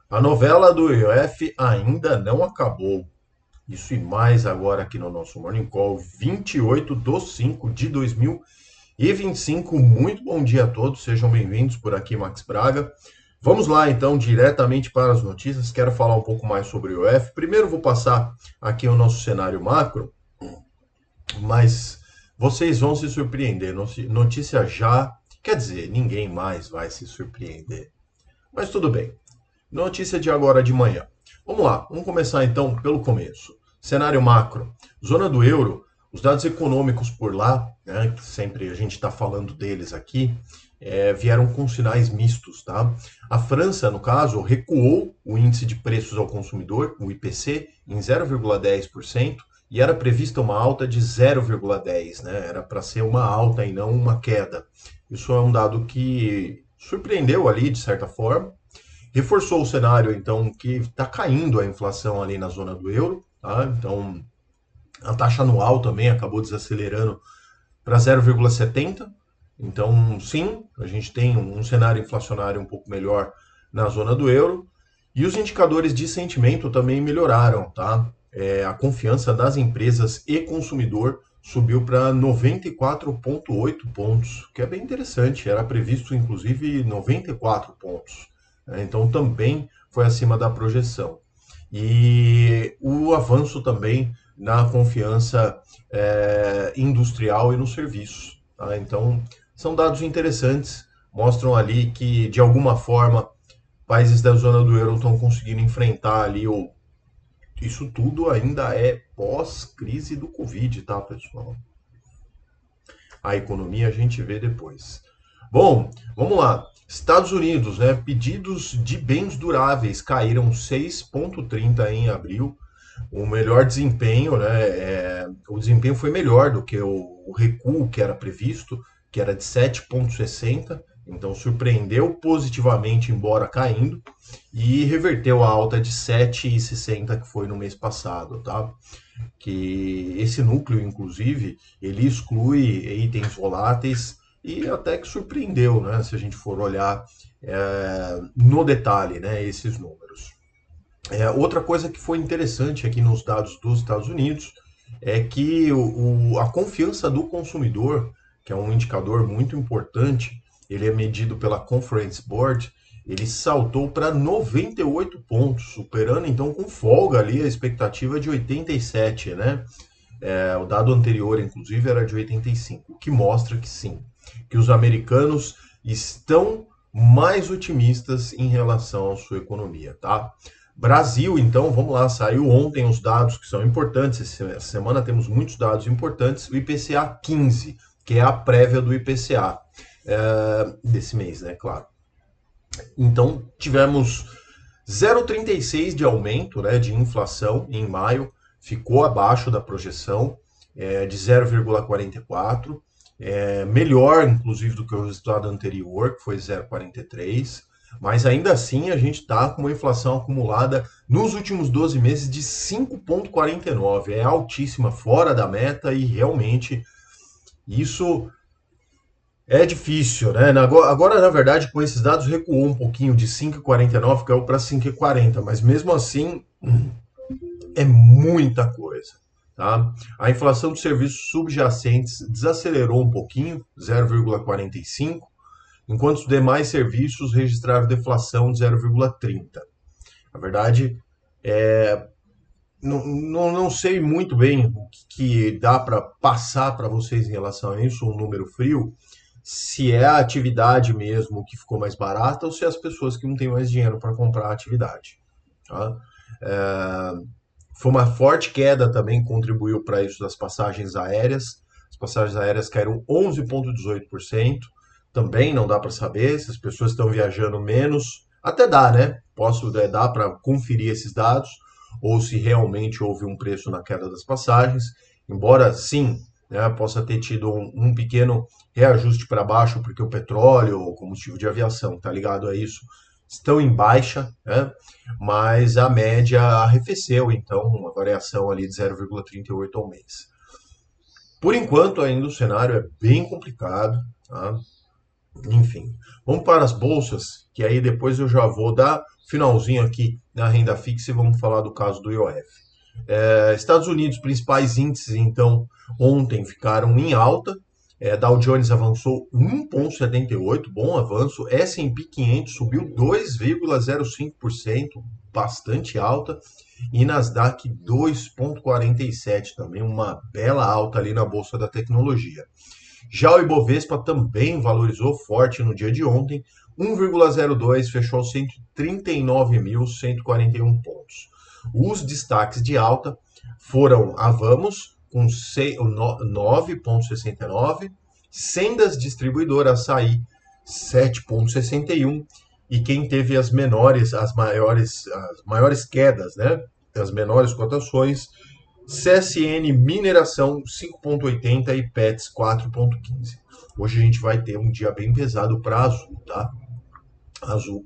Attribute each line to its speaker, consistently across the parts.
Speaker 1: A novela do IOF ainda não acabou. Isso e mais agora aqui no nosso Morning Call, 28/5/2025. Muito bom dia a todos, sejam bem-vindos por aqui, Max Braga. Vamos lá então, diretamente para as notícias. Quero falar um pouco mais sobre o IOF. Primeiro vou passar aqui o nosso cenário macro, mas vocês vão se surpreender. Notícia já, quer dizer, ninguém mais vai se surpreender. Mas tudo bem. Notícia de agora de manhã. Vamos lá, vamos começar então pelo começo. Cenário macro. Zona do euro, os dados econômicos por lá, né, que sempre a gente está falando deles aqui, vieram com sinais mistos, tá? A França, no caso, recuou o índice de preços ao consumidor, o IPC, em 0,10%, e era prevista uma alta de 0,10%, né? Era para ser uma alta e não uma queda. Isso é um dado que surpreendeu ali, de certa forma, reforçou o cenário, então, que está caindo a inflação ali na zona do euro, tá? Então, a taxa anual também acabou desacelerando para 0,70. Então, sim, a gente tem um cenário inflacionário um pouco melhor na zona do euro. E os indicadores de sentimento também melhoraram, tá? A confiança das empresas e consumidor subiu para 94,8 pontos, que é bem interessante. Era previsto, inclusive, 94 pontos. Então, também foi acima da projeção. E o avanço também na confiança industrial e nos serviços. Tá? Então, são dados interessantes, mostram ali que, de alguma forma, países da zona do euro estão conseguindo enfrentar ali, ou isso tudo ainda é pós-crise do Covid, tá, pessoal? A economia a gente vê depois. Bom, vamos lá. Estados Unidos, né? Pedidos de bens duráveis caíram 6,30 em abril. O melhor desempenho, né? O desempenho foi melhor do que o recuo que era previsto, que era de 7,60. Então surpreendeu positivamente, embora caindo, e reverteu a alta de 7,60 que foi no mês passado, tá? Que esse núcleo, inclusive, ele exclui itens voláteis e até que surpreendeu, né? Se a gente for olhar no detalhe, né? Esses números. Outra coisa que foi interessante aqui nos dados dos Estados Unidos é que a confiança do consumidor, que é um indicador muito importante, ele é medido pela Conference Board, ele saltou para 98 pontos, superando então com folga ali a expectativa de 87, né? O dado anterior, inclusive, era de 85, o que mostra que sim, que os americanos estão mais otimistas em relação à sua economia, tá? Brasil, então, vamos lá, saiu ontem os dados que são importantes. Essa semana temos muitos dados importantes. O IPCA 15, que é a prévia do IPCA desse mês, né? Claro. Então, tivemos 0,36 de aumento, né, de inflação em maio, ficou abaixo da projeção de 0,44, melhor, inclusive, do que o resultado anterior, que foi 0,43, mas ainda assim a gente está com uma inflação acumulada nos últimos 12 meses de 5,49. É altíssima, fora da meta, e realmente isso é difícil, né? Agora, na verdade, com esses dados recuou um pouquinho de 5,49, caiu para 5,40, mas mesmo assim é muita coisa. Tá? A inflação de serviços subjacentes desacelerou um pouquinho, 0,45, enquanto os demais serviços registraram deflação de 0,30. Na verdade, não sei muito bem o que dá para passar para vocês em relação a isso, um número frio, se é a atividade mesmo que ficou mais barata ou se é as pessoas que não têm mais dinheiro para comprar a atividade. Tá? É, Foi uma forte queda também que contribuiu para isso das passagens aéreas. As passagens aéreas caíram 11,18%. Também não dá para saber se as pessoas estão viajando menos. Até dá, né? Dar para conferir esses dados ou se realmente houve um preço na queda das passagens. Embora sim, né, possa ter tido um pequeno reajuste para baixo, porque o petróleo, o combustível de aviação, tá ligado a isso, estão em baixa, né? Mas a média arrefeceu, então uma variação ali de 0,38 ao mês. Por enquanto, ainda o cenário é bem complicado, tá? Enfim, vamos para as bolsas, que aí depois eu já vou dar finalzinho aqui na renda fixa e vamos falar do caso do IOF. Estados Unidos, principais índices, então, ontem ficaram em alta. Dow Jones avançou 1,78, bom avanço. S&P 500 subiu 2,05%, bastante alta. E Nasdaq 2,47, também uma bela alta ali na Bolsa da Tecnologia. Já o Ibovespa também valorizou forte no dia de ontem, 1,02, fechou 139.141 pontos. Os destaques de alta foram a Vamos, com 9,69, Sendas Distribuidora Açaí, 7,61, e quem teve as maiores quedas, né? As menores cotações, CSN Mineração 5,80 e Pets 4,15. Hoje a gente vai ter um dia bem pesado para a Azul, tá? A Azul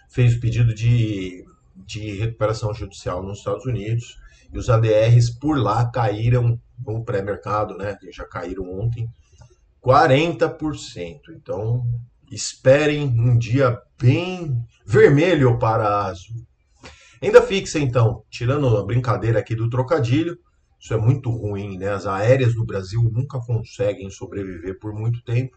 Speaker 1: fez o pedido de recuperação judicial nos Estados Unidos e os ADRs por lá caíram no pré-mercado, né? Já caíram ontem 40%. Então esperem um dia bem vermelho para a Azul. Renda fixa, então, tirando a brincadeira aqui do trocadilho, isso é muito ruim, né? As aéreas no Brasil nunca conseguem sobreviver por muito tempo.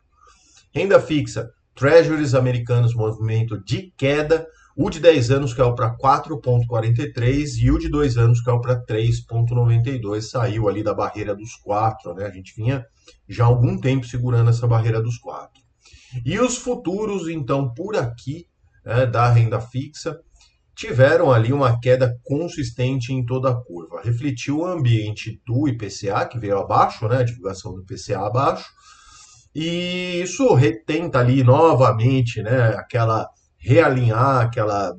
Speaker 1: Renda fixa, Treasuries americanos, movimento de queda. O de 10 anos caiu para 4,43 e o de 2 anos caiu para 3,92. Saiu ali da barreira dos 4, né? A gente vinha já há algum tempo segurando essa barreira dos 4. E os futuros, então, por aqui, né, da renda fixa, tiveram ali uma queda consistente em toda a curva. Refletiu o ambiente do IPCA, que veio abaixo, né, a divulgação do IPCA abaixo, e isso retenta ali novamente, né, realinhar aquela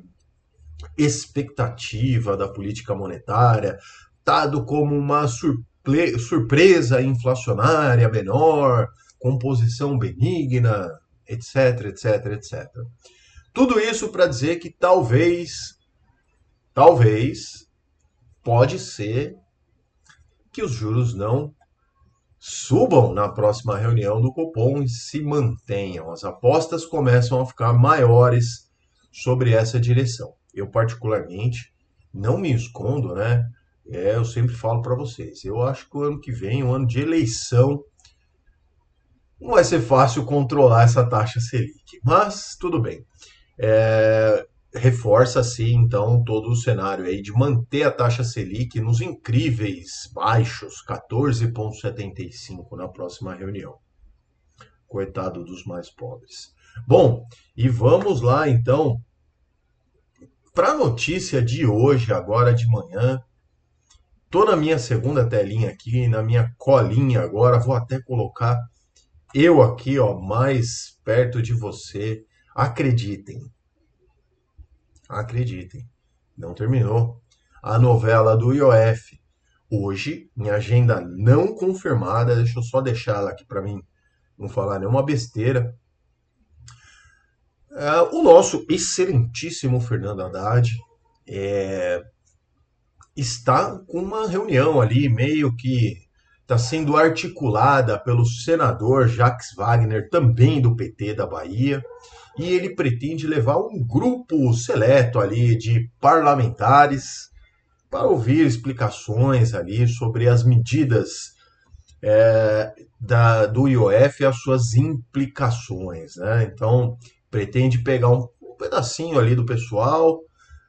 Speaker 1: expectativa da política monetária, dado como uma surpresa inflacionária menor, composição benigna, etc, etc, etc. Tudo isso para dizer que talvez, pode ser que os juros não subam na próxima reunião do Copom e se mantenham. As apostas começam a ficar maiores sobre essa direção. Eu, particularmente, não me escondo, né? Eu sempre falo para vocês. Eu acho que o ano que vem, o ano de eleição, não vai ser fácil controlar essa taxa Selic. Mas tudo bem. Reforça-se então todo o cenário aí de manter a taxa Selic nos incríveis baixos 14,75 na próxima reunião. Coitado dos mais pobres. Bom, e vamos lá então para a notícia de hoje, agora de manhã. Tô na minha segunda telinha aqui, na minha colinha agora, vou até colocar eu aqui, ó, mais perto de você. Acreditem, acreditem, não terminou. A novela do IOF. Hoje, minha agenda não confirmada, deixa eu só deixar ela aqui para mim não falar nenhuma besteira. O nosso excelentíssimo Fernando Haddad está com uma reunião ali, meio que está sendo articulada pelo senador Jacques Wagner, também do PT da Bahia, e ele pretende levar um grupo seleto ali de parlamentares para ouvir explicações ali sobre as medidas do IOF e as suas implicações, né? Então, pretende pegar um pedacinho ali do pessoal,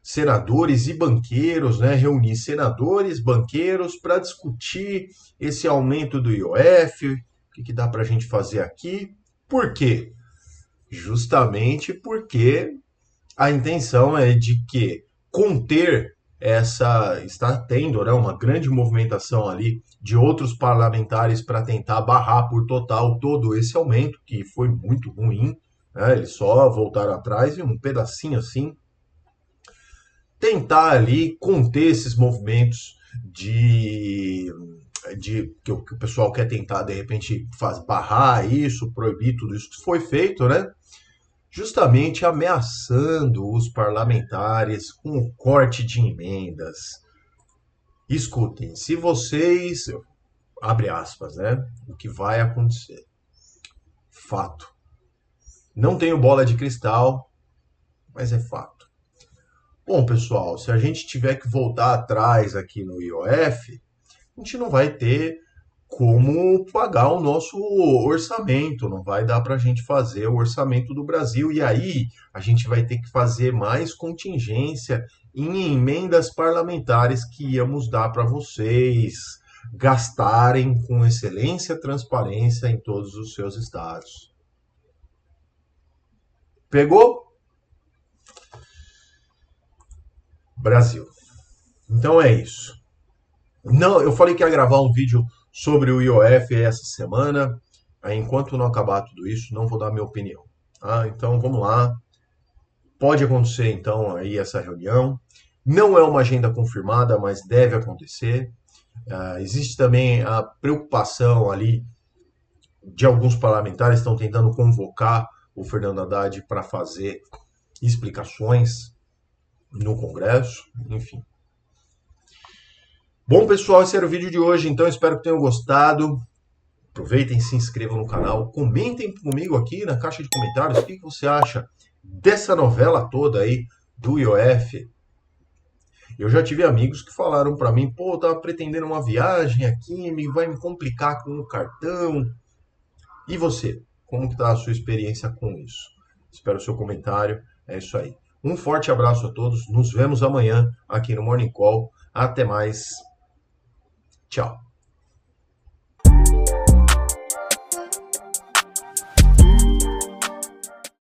Speaker 1: senadores e banqueiros, né? Reunir senadores, banqueiros para discutir esse aumento do IOF, o que dá para a gente fazer aqui. Por quê? Justamente porque a intenção é de que conter está tendo, né, uma grande movimentação ali de outros parlamentares para tentar barrar por total todo esse aumento, que foi muito ruim, né, eles só voltaram atrás e um pedacinho assim, tentar ali conter esses movimentos que o pessoal quer tentar, de repente, barrar isso, proibir tudo isso que foi feito, né? Justamente ameaçando os parlamentares com o corte de emendas. Escutem, se vocês, abre aspas, né? O que vai acontecer? Fato. Não tenho bola de cristal, mas é fato. Bom, pessoal, se a gente tiver que voltar atrás aqui no IOF, a gente não vai ter como pagar o nosso orçamento, não vai dar para a gente fazer o orçamento do Brasil, e aí a gente vai ter que fazer mais contingência em emendas parlamentares que íamos dar para vocês gastarem com excelência e transparência em todos os seus estados. Pegou? Brasil. Então é isso. Não, eu falei que ia gravar um vídeo sobre o IOF essa semana. Aí, enquanto não acabar tudo isso, não vou dar minha opinião. Ah, então vamos lá. Pode acontecer então aí essa reunião. Não é uma agenda confirmada, mas deve acontecer. Existe também a preocupação ali de alguns parlamentares que estão tentando convocar o Fernando Haddad para fazer explicações no Congresso, enfim. Bom, pessoal, esse era o vídeo de hoje, então espero que tenham gostado. Aproveitem, se inscrevam no canal, comentem comigo aqui na caixa de comentários o que você acha dessa novela toda aí do IOF. Eu já tive amigos que falaram para mim, pô, eu tava pretendendo uma viagem aqui, vai me complicar com o cartão. E você? Como que tá a sua experiência com isso? Espero o seu comentário. É isso aí. Um forte abraço a todos. Nos vemos amanhã aqui no Morning Call. Até mais. Tchau.